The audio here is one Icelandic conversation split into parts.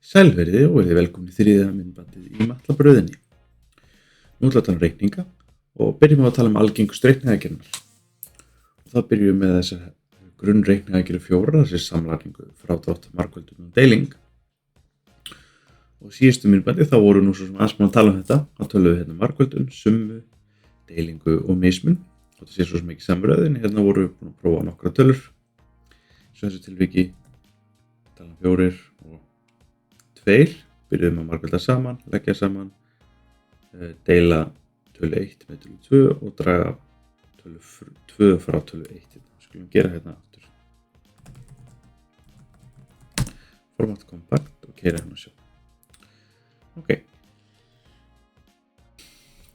Sælverið og verið velkomin í þriðja myndbandið í matlabrauðinni. Nú ætla að tala um reikninga og byrjum á að tala um algengust reikningagerðirnar. Og þá byrjum við með þessar grunnreikningagerðir 4, þessi samlagningu, frádrátt, margföldun og deiling. Og síðustu myndbandið þá voru nú svo sem aðeins að tala um þetta. Þá töluðum við margföldun, summu, deilingu og mismun. Og þetta sé svo sem ekki samröðin. Hérna voru við búin að prófa nokkra tölur. Svo þessu tilviki tala 4 og 2, byrjuðum að margfalda saman, leggja saman, deila tölu 1 með tölu 2 og draga tölu 2 frá tölu 1. Við skulum gera hérna aftur. Format kompakt og keyra hérna og sjá. Ok.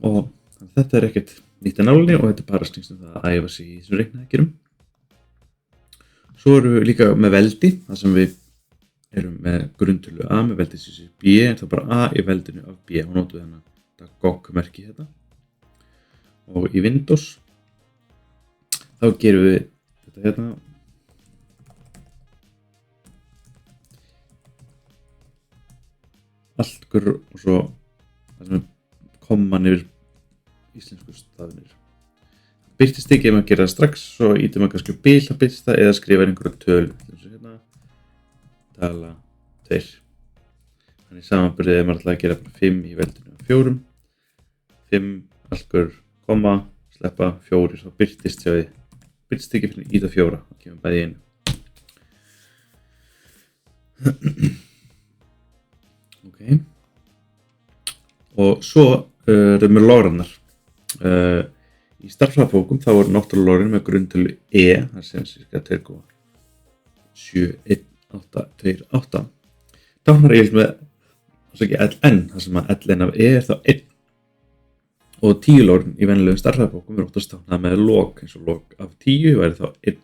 Og þetta ekkert nýtt að nálinni og þetta bara snýst það að æfa sig í þessum reiknaðagerum. Svo erum við líka með veldi, þar sem við erum með grunntölu A með veldi sem sé B, en þá bara A í veldinu af B og notum við þetta GOG-merki hérna. Og í Windows þá gerum við þetta hérna. Altgur og svo það sem er komman yfir íslensku stafnir. Birtist ekki ef maður gera það strax, svo ítum maður kannski bil að birtist það eða skrifa einhverja tölu. Hérna, tala 2. Þannig samanburðið maður ætlaði að gera bara 5 í veldinu af 4. 5, altgur, komma, sleppa 4, þá birtist sjá við. Birtist ekki fyrir íta 4, þá kemur bæði í einu. Ok. Og svo erum við logrannar. Í stærðfræðibókum þá voru náttúrulega logrin með grunntölu E, það sem cirka 2,71828. Táknar ég með ln, þar sem að ln af E þá 1. Og 10 logrin í venjulegum stærðfræðibókum er oftast táknað með log, eins og log af 10 væri þá 1.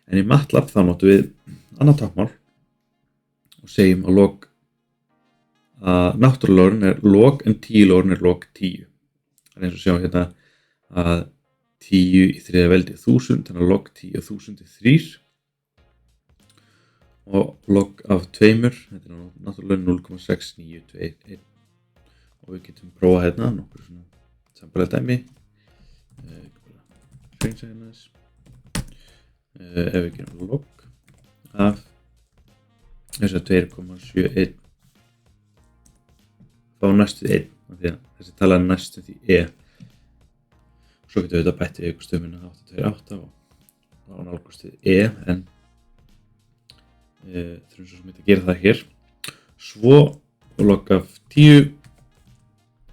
En í MATLAB þá notum við annað táknmál og segjum að log að náttúrulogrin er log en 10 logrin er log 10. Það er eins og sjá hérna að 10 í þriðja veldi er 1000, þannig að log 10 af 1000 er 3. Og log af 2, þetta er náttúrulega 0,6921. Og við getum prófað hérna nokkur svona sambarlega dæmi. Ef við gerum log af þess að 2,71 þá næstu 1, því að þessi tala er næstu því E. Svo getum við þetta bætt við stöfuna 828 og þá nálgast við E, en þurfum svo sem þetta að gera það hér. Svo log af 10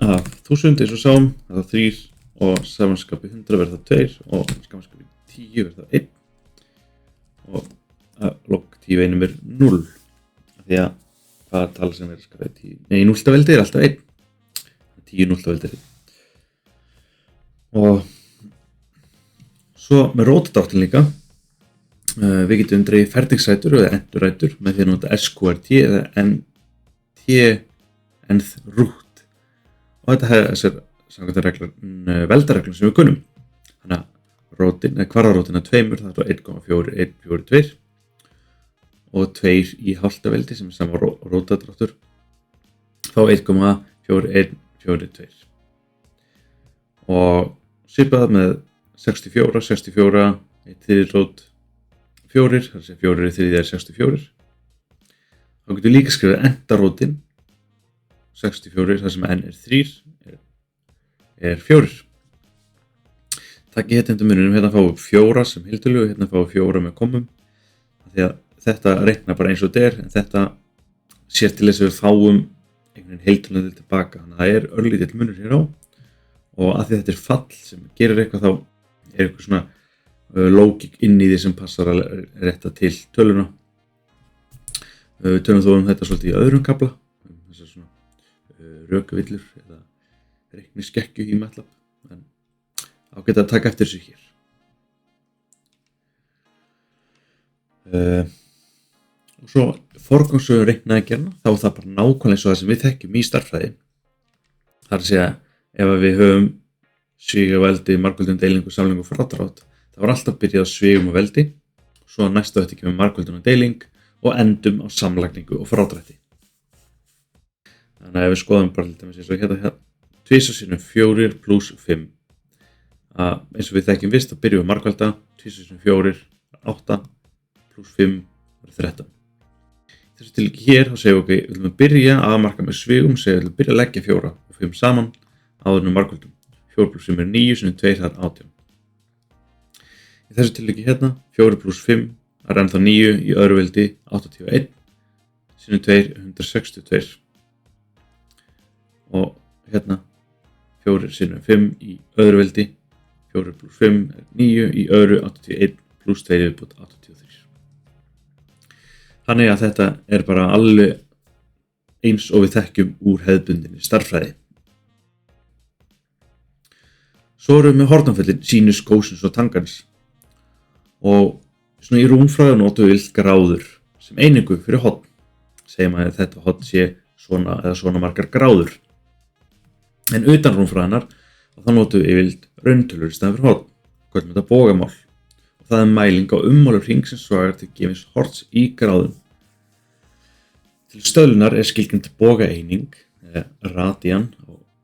af 1000 eins og sáum, það er 3 og samanskapið 100 verður það 2 og samanskapið 10 verður það 1 og log 10 einum er 0, því að hvaða tala sem er skapið 10? Nei, núlltaveldi er alltaf 1. 10 núlltaveldi er 1. Og svo með rótadráttin líka, við getum dreigið ferningsrætur eða endurætur með því að nota SQRT eða nth root. Og þetta er þessar veldareglum sem við kunnum. Þannig að rótin, eða kvarðarótin af 2, það er 1,4142 og 2 í hálftaveldi sem er sama rótadráttur, þá 1,4142. Og svipað með 64, 1 þriðji rót 4, þar sem 4 í þriðja er 64. Þá getum við líka skrifað endarótin 64, þar sem n er 3, er 4. Takk í hérna mununum, hérna fáum við 4 sem heiltölu og hérna fáum við 4 með kommum. Því að þetta reiknar bara eins og þetta er, en þetta sér til þess að við fáum einhvern heiltölunni tilbaka. Þannig að það er örlítill munur hér á. Og að því þetta er fall sem gerir eitthvað, þá er eitthvað svona lógik inn í því sem passar að rétta til töluna. Við tölum þó þetta svolítið í öðrum kafla, þessar svona rökvillur eða reikniskekkju í MATLAB, en ágætt að taka eftir þessu hér. Og svo forgangsröðun reiknaðagerðanna, þá er það bara nákvæmlega eins og það sem við þekkjum í stærðfræði. Það er að segja, ef við höfum svig og veldi, margföldun, deilingu, samlingu og frádrátt, það var alltaf byrjað á svigum og veldi, svo næstu þetta kemur margföldun og deiling og endum á samlagningu og frádrætti. Þannig að ef við skoðum bara til dæmis eins og hérna 2 sinnum 4 pluss 5. Eins og við þekkjum fyrst, þá byrjum við margfalda, 2 sinnum 4, 8, pluss 5, 13. Þessu tilviki hér, þá segjum við, við viljum að byrja að marka með svigum, segjum við viljum byrja að leggja 4 og 5 saman áður en margfaldum. 4 pluss 5 er 9, sinnum 2 það er 18. Í þessu tilviki hérna, 4 pluss 5 er ennþá 9 í öðru veldi 81, sinnum 2 er 162. Og hérna 4 sinnum 5 í öðru veldi, 4 pluss 5 er 9 í öðru 81 pluss 2 viðbót 83. Þannig að þetta er bara alveg eins og við þekkjum úr hefðbundinni stærðfræði. Svo erum við með hornaföllin sínus, kósinus og tangans. Og svona í rúmfræði notum við gráður sem einingu fyrir horn. Segjum að þetta horn sé svona eða svona margar gráður. En utan rúmfræðinar þá notum við yfirleitt rauntölur í staðinn fyrir horn. Köllum þetta bógamál. Og það er mæling á ummálur hringsins svarar til gefins horns í gráðum. Til stöðlunar er skilgreind bogaeining, radian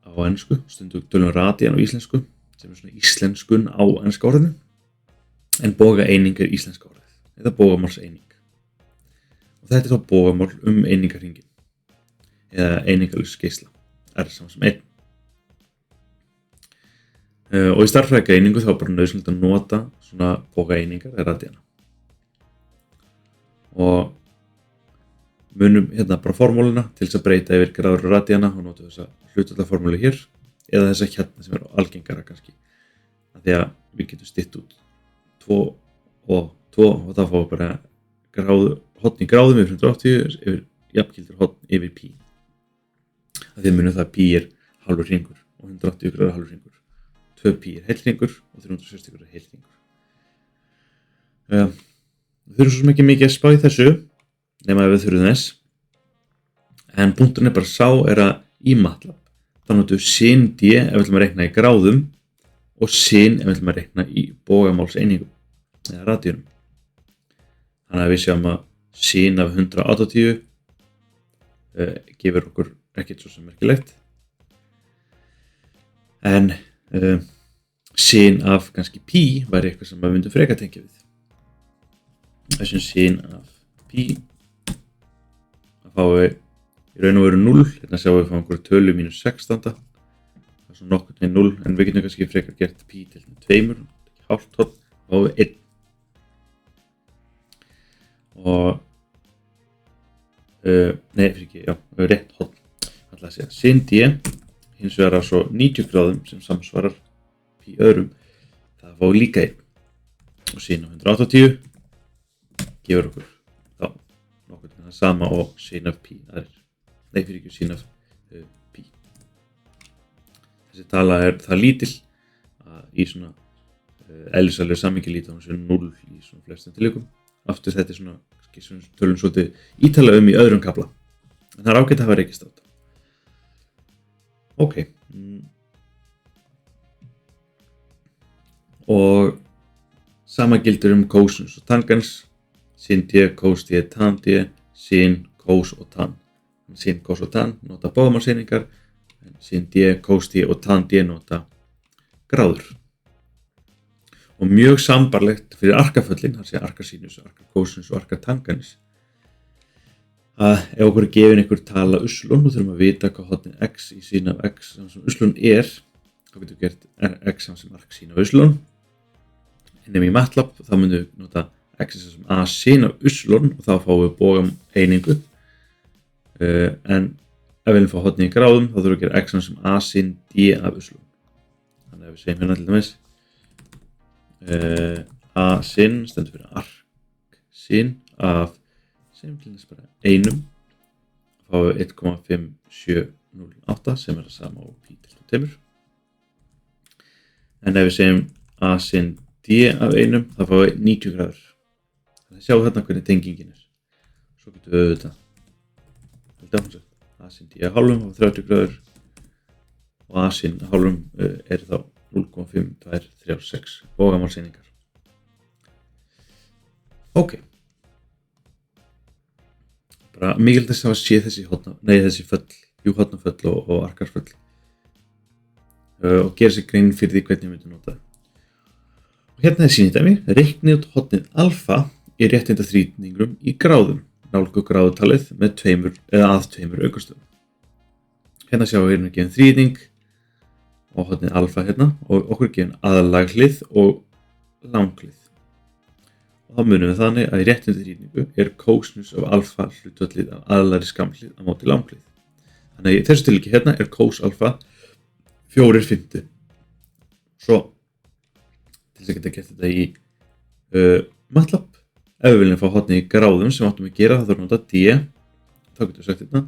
á ensku, stundum tölum radian á íslensku, sem er svona íslenskun á enska orðinu. En bogaeining er íslenska orðið, eða bogamálseining. Og þetta er þá bogamál einingarhringinn, eða einingarlaus geisla, R saman sem 1. Og í stærðfræðigreiningu þá er bara nauðsynlegt að nota svona bogaeiningar eða radiana. Og munum hérna bara formúluna til þess að breyta yfir gráður og radiana og notum þessa hlutfallaformúlu hér eða þessa hérna sem er algengara kannski. Af því að við getum stytt út 2 og 2 og þá fáum við bara horn í gráðum yfir 180 yfir jafngildur horn yfir pi. Af því að munum það að pi er hálfur hringur og 180 gráður hálfur hringur. 2 pi er heill hringur og 360 er heill hringur. Við þurfum svo sem ekki mikið að spá í þessu nema ef við þurfum þess. En punkturinn er bara sá er að í MATLAB þá notum við sin d ef við ætlum að reikna í gráðum og sin ef við ætlum að reikna í bógamálseiningum eða radíunum. Þannig að við sjáum að sin af 180 gefur okkur ekkert svo sem merkilegt. En sin af kannski pi væri eitthvað sem við myndum frekar tengja við. Þessum sin af pi þá fáum við í raun og veru 0, hérna sjáum við fáum einhverju tölu mínus 16. Það er svona nokkurn veginn 0, en við getum kannski frekar gert pi til 2, hálft horn, þá fáum við 1. Og, rétt horn, ætla að segja, sin d, hins vegar að svo 90 gráðum sem samsvarar pi öðrum, það fáum við líka 1. Og sin af 180 gefur okkur þá nokkurn veginn það sama og sin af pi aðrir. Nei, fyrir ekki sin af pi. Þessi tala er það lítil að í svona eðlisfræðilegu samhengi líta hún sem 0 í svona flestum tilvikum. Aftur þetta er svona, tölum svolítið ítarlega í öðrum kafla. En það er ágætt að hafa rekist á þetta. Ok. Og sama gildir kósinus og tangans. Sin d, kós d, tan d, sin, kós og tan. Sin, kós og tan nota bógamálseiningar, sin d, kós d og tan d nota gráður. Og mjög sambarlegt fyrir arkaföllin, það sé arkasínus, arkakósinus og arkatanganis. Að ef okkur er gefin einhver tala uslun, þá þurfum að vita hvað hornin x í sín af x sem uslun er, þá getum við gert x sem ark sín af uslun. En ef í MATLAB þá myndum við nota x sem a sin af uslun og þá fáum við bógameiningu. En ef við viljum fá hornin í gráðum, þá þurfum við að gera x sem a sin d af uslun. Þannig að við segjum hérna til dæmis a sin stendur fyrir ark sin af sem til þess bara 1 þá fáum við 1,5708 sem er það sama á pi til 2. En ef við segjum a sin d af 1 þá fáum við 90 gráður. Þannig að sjáum þarna hvernig tengingin er. Svo getum við auðvitað a sin d af hálfum á 30 gráður og a sin af hálfum er þá 0,5236 bógamálseiningar. Ok. Bara mikilvægt að sé þessi föll Hjú-Hornafell og Arkarfell og gera sér grein fyrir því hvernig ég myndi nota það. Og hérna sýnidæmi, reiknið út hornið alfa í réttindaþrýtningum í gráðum, nálgu gráðutalið með 2 eða að 2 aukastöðum. Hérna sjáum við gefin þrýtning og hornið alfa hérna og okkur gefin aðalaghlið og langhlið. Og þá munum við þannig að í réttindaþrýtningu cosinus af alfa hlutfallið af aðalagri skamhlið á móti langhlið. Þannig að í þessu tilviki hérna cos alfa 4/5. Svo til þess að geta gert þetta í MATLAB, ef við viljum fá hornið í gráðum sem áttum að gera, þá þarfum við að nota D. Þá getum við sagt hérna,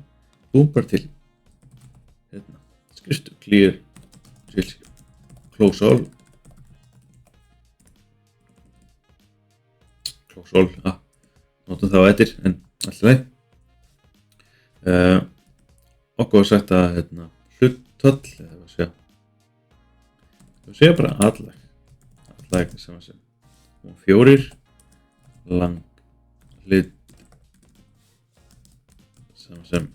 bara til hérna, skriftu, clear, close all, notum það á eftir, en alltaf leið. Okkur var sagt að hérna, hlutfall, eða segja bara allag sem 4 langhlið sem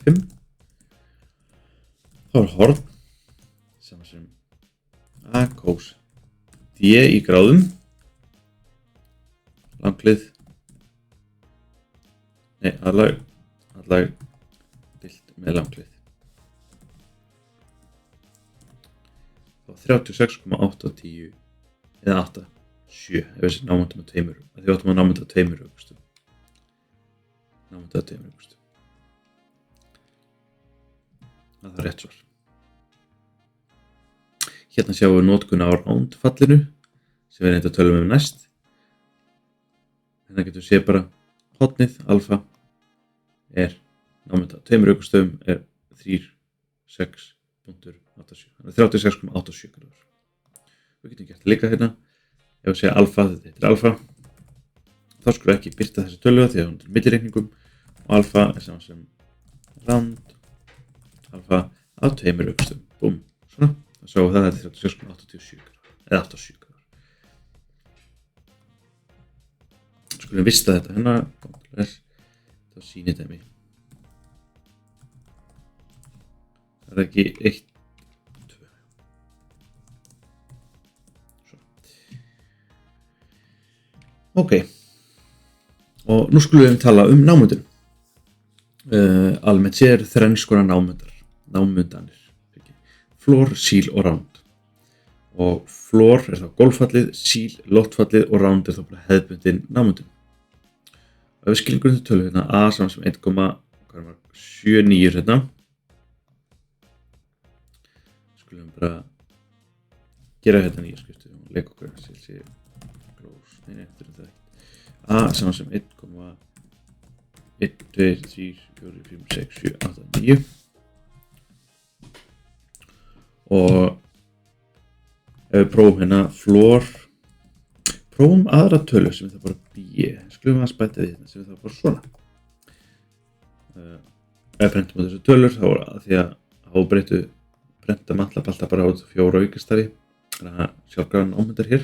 5. Þá horn sem a cos D í gráðum, langhlið, allag deilt með langhlið. 36,810 eða 8,7 ef við námyndum að 2, því við áttum að námynda að 2 aukastöðum. Það er rétt svar. Hérna sjáum við notkun á roundfallinu sem við reynda að tölum næst. Hérna getum við séð bara hornið alfa námynda að 2 aukastöðum 3,6,87. Þannig 36,87 gráður. Við getum gert líka hérna, ef við segja alfa, þetta heitir alfa, þá skulum við ekki birta þessi tölu því að hún er millireikningum og alfa saman sem round alfa á 2 aukastöðum. Búm, svona. Þá sjáum við það er 36,87 gráður, eða 87 gráður. Skulum vista þetta hérna, þá sýnir þetta mig. Það er ekki 1, 2. Svo. Ok. Og nú skulum við tala námundin. Almennt séð þrenns konar námundanir. Floor, seal og round. Og floor þá gólffallið, seal loftfallið og round þá bara hefðbundin námundin. Og ef við skiljum grundu tölu hérna a saman sem 1,79 hérna. Skulum bara gera hérna nýja skriftu og leika okkur close, þetta er a saman sem 1, 1, 2, 3, 4, 5, 6, 7, 8, 9 og ef við prófum hérna floor, prófum aðra tölu sem það bara b, skulum að spæta við hérna sem það bara svona. Ef við prentum á þessu tölur þá er því að ábreytu prenta MATLAB alltaf bara á 4 aukastafi, þannig að sjálfkrafa námyndar hér.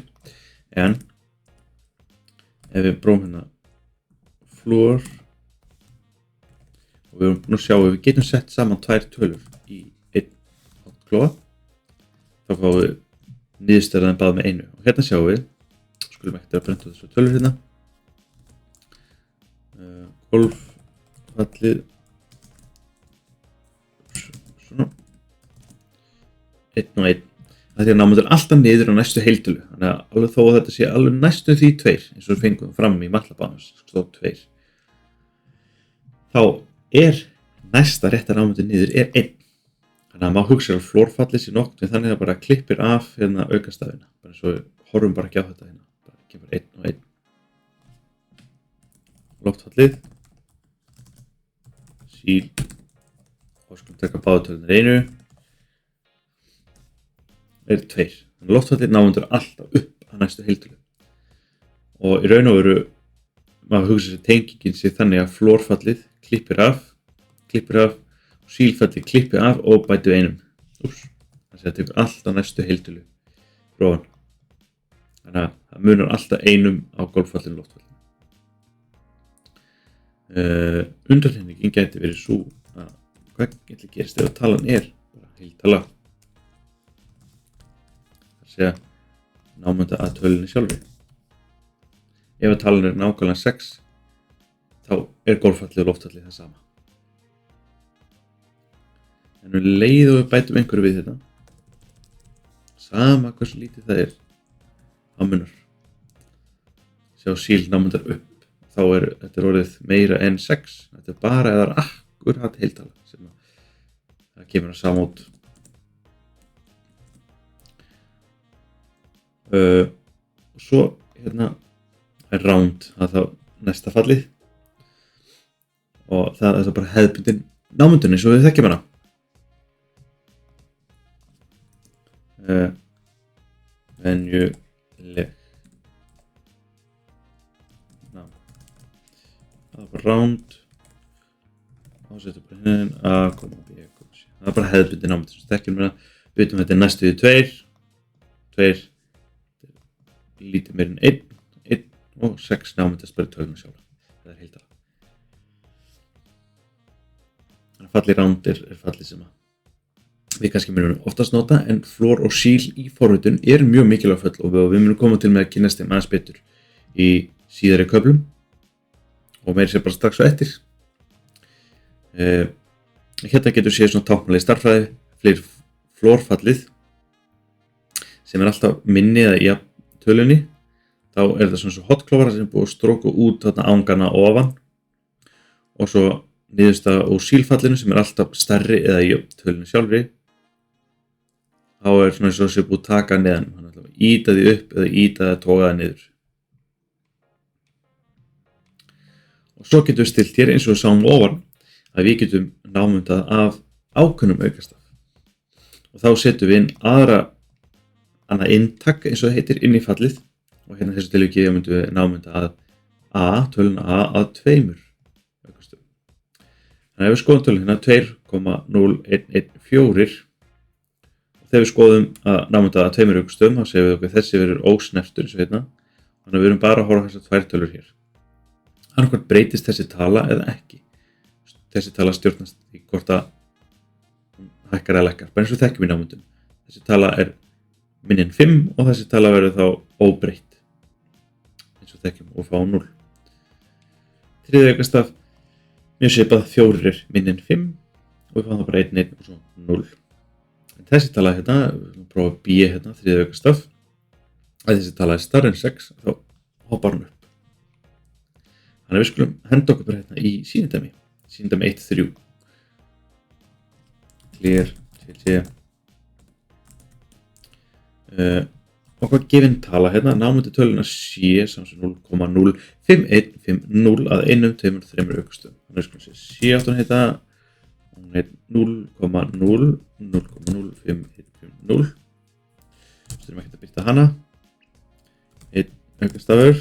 En ef við prófum hérna floor og við erum búin að sjá ef við getum sett saman 2 tölur í einn hotklóa, þá fáum við niðurstaðan báð með 1. Og hérna sjáum við, skulum ekkert að prenta þessu tölur hérna, gólffallið, svona, 1 og 1. Það er því að námyndur alltaf niður á næstu heiltölu, þannig að alveg þó að þetta sé alveg næstu því 2, eins og við fengum fram í MATLAB stóð 2. Þá næsta rétta námyndur niður 1. Þannig að maður hugsa að flórfallið sé nokkuð, en þannig að bara klippir af hérna aukastafina, bara eins og við horfum bara ekki á þetta hérna, bara kemur 1 og 1. Loftfallið, síl, og skulum taka báðutölunar 1. 2. Þannig loftfallið námyndur alltaf upp að næstu heiltölu. Og í raun og veru, maður hugsa sér tengingin sé þannig að flórfallið klippir af, og sílfallið klippir af og bæti við 1. Þannig að það tekur alltaf næstu heiltölu frá hann. Þannig að það munar alltaf 1 á gólffallinu loftfallinu. Undantekningin gæti verið sú að hvað getur gerist ef talan bara heiltala? Segja námunda að tölunni sjálfri. Ef talan nákvæmlega 6, þá gólffallið og loftfallið það sama. En leið og við bætum einhverju við þetta, sama hversu lítið það þá munar. Sjá síl námundar upp, þá þetta orðið meira en 6. Þetta bara eða akkurat heiltala sem það kemur að sama út. Og svo round, það þá næsta fallið. Og það þá bara hefðbundin námundun eins og við þekkjum hana. Venjuleg nám. Það bara round. Og setja bara hinn A, B, C. Það bara hefðbundin námundun sem við þekkjum hana. Við veitum þetta næstu 2 lítið meir en 1 og 6 námundast bara töluna sjálf. Það heiltala. Þannig að fallið round fallið sem við kannski munum oftast nota, en floor og síl í forritun mjög mikilvæg föll og við munum koma til með að kynnast þeim aðeins betur í síðari köflum og meira sér bara strax á eftir. Hérna getur séð svona táknmálið stærðfræði, fleiri floor fallið sem alltaf minni eða í tölunni, þá það svona svo hotklófara sem búið að stróka út þarna ángana ofan og svo niðurstaða úr sílfallinu sem alltaf stærri eða í tölunni sjálfri. Þá svona eins og sé búið að taka neðan, þannig að ýta því upp eða ýta það toga það niður. Og svo getum við stilt hér eins og við sáum ofan að við getum námundað af ákveðnum aukastaf. Og þá setjum við inn annað inntak eins og það heitir inn í fallið og hérna þessu tilviki myndum við námunda að töluna A að 2 aukastöfum. Þannig að ef við skoðum töluna hérna 2,0114 og þegar við skoðum að námunda að 2 aukastöfum þá séum við okkur þessi verður ósnertur eins og hérna. Þannig að við erum bara að horfa á þessar 2 tölur hér. Annarkvort breytist þessi tala eða ekki. Þessi tala stjórnast í hvort að hún hækkar eða lækkar, bara eins og þekkjum í námundum. Þessi tala minni en 5 og þessi tala verður þá óbreytt eins og þekkjum og fá 0. Þriðja aukastaf mjög svipað 4 minni en 5 og við fáum það bara 1 og svo 0. En þessi tala hérna, við prófum B hérna, þriðja aukastaf, að þessi tala stærri en 6 þá hoppar hún upp. Þannig að við skulum henda okkur bara hérna í sýnidæmi 1.3. Clear, CC. Og hvað gefin tala hérna, námundi töluna C samsum 0,05150 að 1, 2, 3 aukastöðum. Þannig að við skulum sé C áttan heita, hún heit 0,0,05150. Þurfum ekki að byrta hana. 1 aukastafur.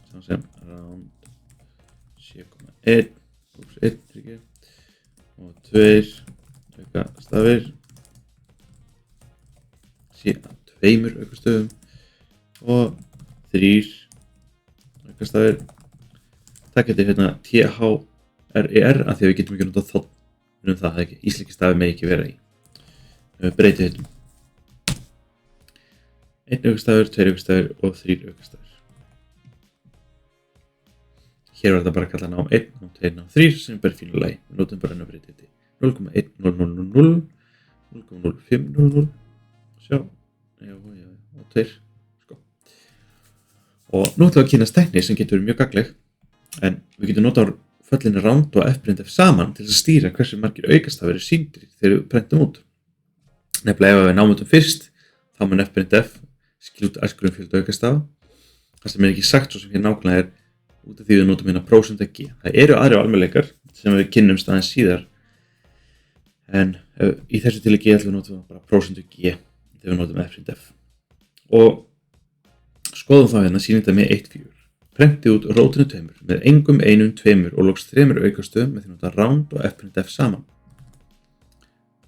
Samsum round C,1 og 2 aukastafir. C að 2 aukastöfum og 3 aukastafir. Það getur hérna THRER að því að við getum ekki notað þ. Það ekki, íslenski stafi með ekki vera í. Breytið hérna. 1 aukastafur, 2 aukastafir og 3 aukastafir. Hér var þetta bara að kalla nám 1, nám 2, nám 3 sem bara fínu lagi. Við notum bara að breyta þetta. 0,1000, 0,0500. Sjá, og 2, sko. Og nú ætlum við að kynast tækni sem getur verið mjög gagnleg, en við getum notað föllin round og f-printf saman til þess að stýra hversu margir aukastafir sýndir þegar við prentum út. Nefnilega ef við námundum fyrst, þá mun f-printf skilja út æskurum fjölda aukastafa. Það sem ekki sagt svo sem hér nákvæmlega út af því við notum hérna %g. Það eru aðri almennleikar sem við kynnumst aðeins síðar, en í þessu tilviki ætlum við notum bara %g. Þegar við notum f-printf. Og skoðum þá hérna sýnidæmi 1.4. Prentið út rótinu 2 með engum 1, 2 og loks 3 aukastöðum með því nota round og f-printf saman.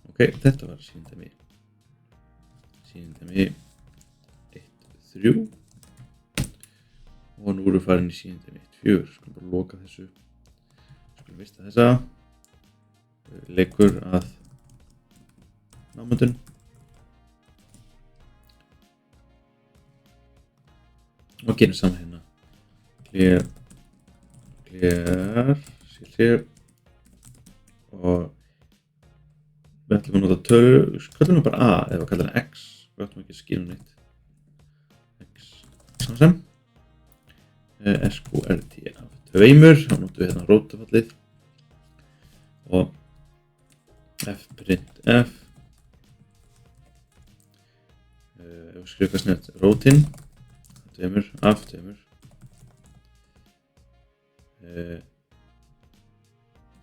Ok, þetta var sýnidæmi 1.3 og nú erum við farin í sýnidæmi 1.4. Skulum bara loka þessu. Skulum vista þessa. Leikur að námyndun. Og gerum saman hérna. Clear. Og við ætlum að nota tölu, kallum við bara A ef við kallum það X, við ætlum ekki að skýra neitt. X sem SQRT af 2, þá notum við hérna rótafallið og fprintf ef við skrifum snett rótin 2 af 2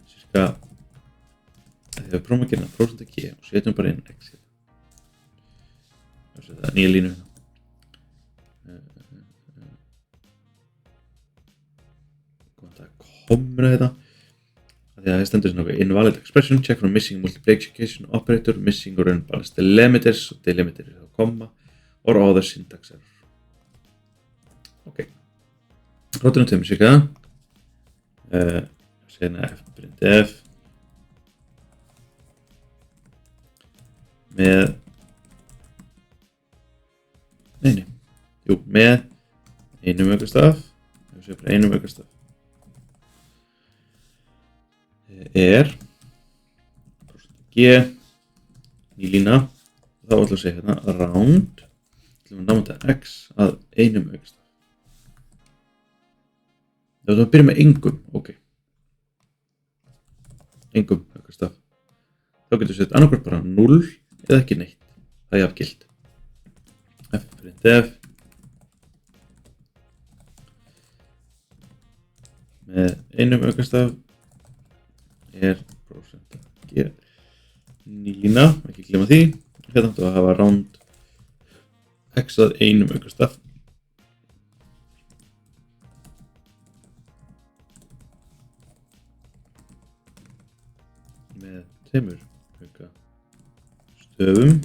cirka þegar við prófum að gera %g og setjum bara inn x hérna. Það setja nýja línu hérna. Komur að þetta. Því að það stendur svona okkur invalid expression, check for missing multiplication operator, missing or unbalanced delimiters, og delimiter er þá komma, or other syntax error. Ok. Rótunum 2 cirka. Sena fprintf með með einum aukastaf er %g ný lína og þá ætlum við að segja hérna round ætlum við að námynda x að einum aukastaf. Þá ætlum við að byrja með engum, ok. Engum aukastaf. Þá getum við sett annarkvort bara 0 eða ekki neitt. Það er jafngilt. fprintf með einum aukastaf er %g ný lína, ekki glemma því. Hérna ætlum við að hafa round x að einum aukastaf. Með 2 aukastöfum.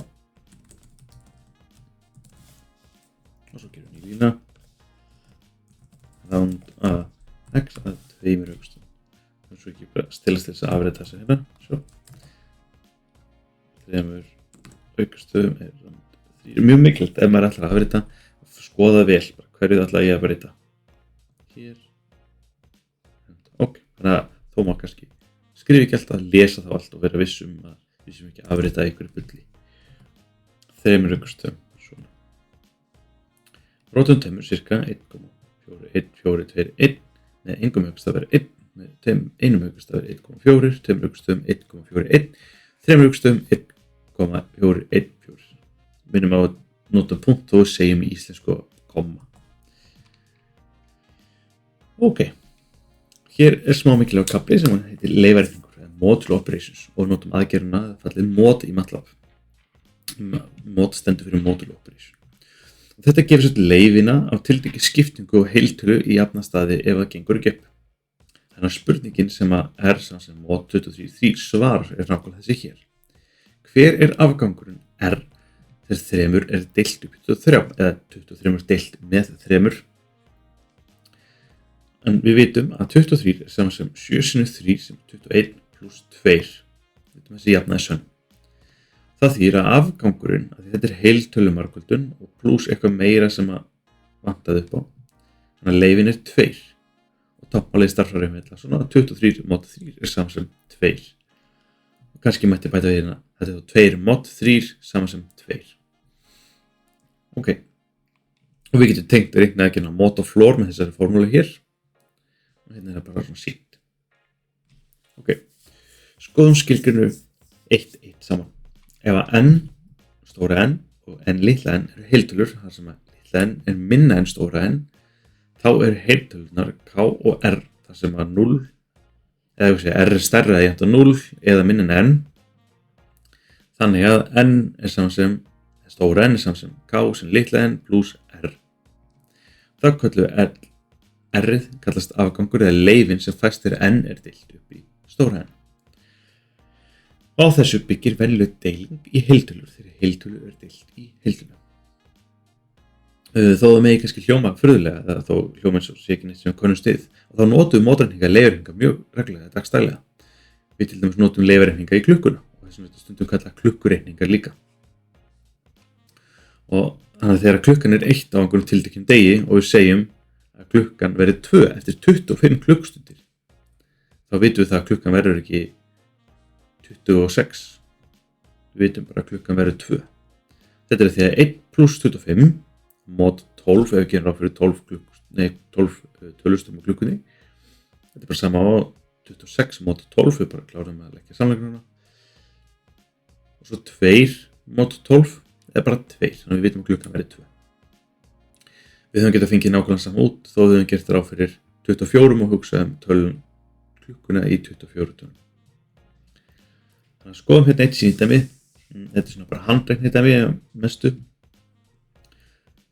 Og svo gerum við ný lína. Round að x að 2 aukastöfum. Og svo ekki bara stilast til þess að afrita þessu hérna. Svo. 3 aukastöfum er round 3. Mjög mikilvægt ef maður ætlar að afrita. Skoða vel bara hverju ætla ég að breyta. Hér. Ok, þannig að þó má kannski skrifa ekki alltaf að lesa þá allt og vera viss að við sem ekki afrita einhverju bulli. 3 aukastöfum. Svona. Rótum 2 cirka 1,41421 með engum aukastaf er 1 með einum aukastaf er 1,4 2 aukastöfum 1,41 3 aukastöfum 1,414. Minnum á að nota punkt og segjum í íslensku komma. Ok. Hér er smá mikilvægur kafli sem heitir leiðarreiningur eða module operations og notum aðgerðina fallið mod í MATLAB. Mod stendur fyrir module operation. Og þetta gefur sér leiðina á tiltekið skiptingu og heiltölu í jafnastaði ef það gengur ekki upp. Þannig að spurningin sem að R sem mod 23 svarar er nákvæmlega þessi hér. Hver er afgangurinn R þegar 3 er deilt upp í 23 eða 23 er deilt með 3? En við vitum að 23 er saman sem 7 sinnum 3 sem 21 pluss 2. Við vitum þessi jafnaði sönn. Það þýðir að afgangurinn, að þetta er heiltölumargföldun og pluss eitthvað meira sem að vantaði upp á. Þannig að leiðin er 2. Og táknmálið starfar með svona 23 mod 3 er saman sem 2. Og kannski mætti bæta við hérna, þetta er þá 2 mod 3 saman sem 2. Ok. Og við getum tengt að reikna ekki hérna mod og floor með þessari formúlu hér. Og hérna er það bara svona sýnt. Ok. Skoðum skilgrinu 1,1 saman. Ef að n, stóra n og n litla n eru heiltölur, þar sem að litla n er minna en stóra n, þá eru heiltölunar k og r, þar sem að 0, eða r er stærra eða jafnt á 0 eða minna en n. Þannig að n er saman sem, stóra n er saman sem k sem litla n pluss r. Þá köllum við r-ið kallast afgangur eða leiðin sem fæst þegar n er deilt upp í stóra n. Á þessu byggir venjuleg deiling í heiltölur þegar heiltölu er deilt í heiltölu. Þó það megi kannski hljóma furðulega eða þó hljóma eins og sé ekki neitt sem við könnumst við. Og þá notum við mótreikninga leifreikninga mjög reglulega dagsdaglega. Við til dæmis notum leifreikninga í klukkuna og þessum við stundum kalla klukkureikningar líka. Og þannig að þegar klukkan er 1 á einhverjum tilteknum degi og við segjum að klukkan verði 2 eftir 25 klukkstundir, þá vitum við það að klukkan verður ekki 26. Við vitum bara að klukkan verður 2. Þetta er því að 1 + 25 mót 12 ef við gerum ráð fyrir 12 tölustum á klukkunni. Þetta er bara sama á 26 mót 12, við bara klárum að leggja samlögnuna. Og svo 2 mót 12 er bara 2, þannig að við vitum að klukkan verður 2. Við höfum getað fengið nákvæmlega saman út þó við höfum gert ráð fyrir 24 og hugsað tölum klukkuna í 24 tölum. Þannig að skoðum hérna eitt sýnidæmi. Þetta er svona bara handreiknidæmi mestu.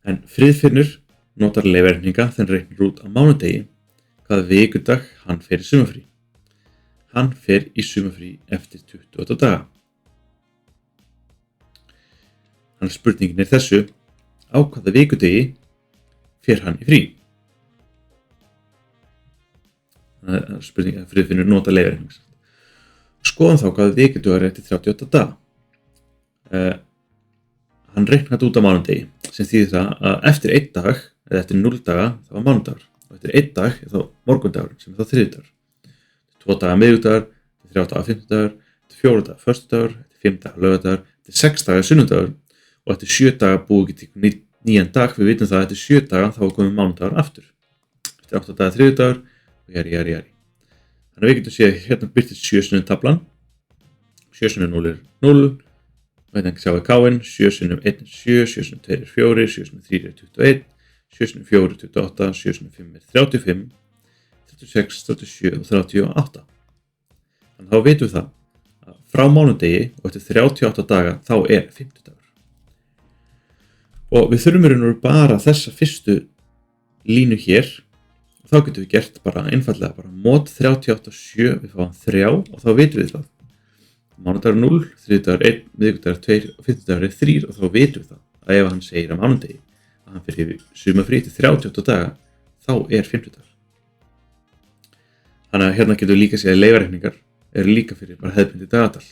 En Friðfinnur notar leifreikninga þegar hann reiknar út á mánudegi hvaða vikudag hann fer í sumarfrí. Hann fer í sumarfrí eftir 28 daga. Þannig að spurningin er þessu: á hvaða vikudegi fer hann í frí? Það er spurning að Friðfinnur notar leifreikninga. Skoðum þá hvaða vikudagur er eftir 38 daga. Hann reiknaði út á mánudegi, sem þýðir það að eftir 1 dag eða eftir 0 daga þá var mánudagur og eftir 1 dag er þá morgundagur sem er þá þriðjudagur. 2 daga miðvikudagur, 3 daga fimmtudagur, 4 daga föstudagur, 5 daga laugardagur, 6 daga sunnudagur og eftir 7 daga búið ekki til nýjan dag. Við vitum það að eftir 7 daga þá var komið mánudagur aftur. Eftir 8 daga þriðjudagur og jari. Þannig að við getum séð hérna birtist 7 sinnum tablan. 7 sinnum 0 er 0. Og hérna sjáum við K-in, 7 sinnum 1 er 7, 7 sinnum 2 er 4, 7 sinnum 3 er 21, 7 sinnum 4 er 28, 7 sinnum 5 er 35, 36, 37 og 38. Þannig þá vitum við það að frá mánudegi og eftir 38 daga þá er 50 dagur. Og við þurfum í raun og veru bara þessa fyrstu línu hér og þá getum við gert bara einfallega bara mót 38,7, við fáum 3 og þá vitum við það. Mánudagur 0, þriðjudagur 1, miðvikudagur 2 og fimmtudagur 3 og þá vitum við það að ef hann segir á mánudegi að hann fer í sumarfrí til 38 daga þá er 50 dagur. Þannig að hérna getum við líka séð að leifreikningar eru líka fyrir bara hefðbundið dagatal.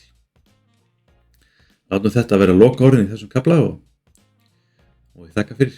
Látum þetta vera lokaorðin í þessum kafla og ég þakka fyrir.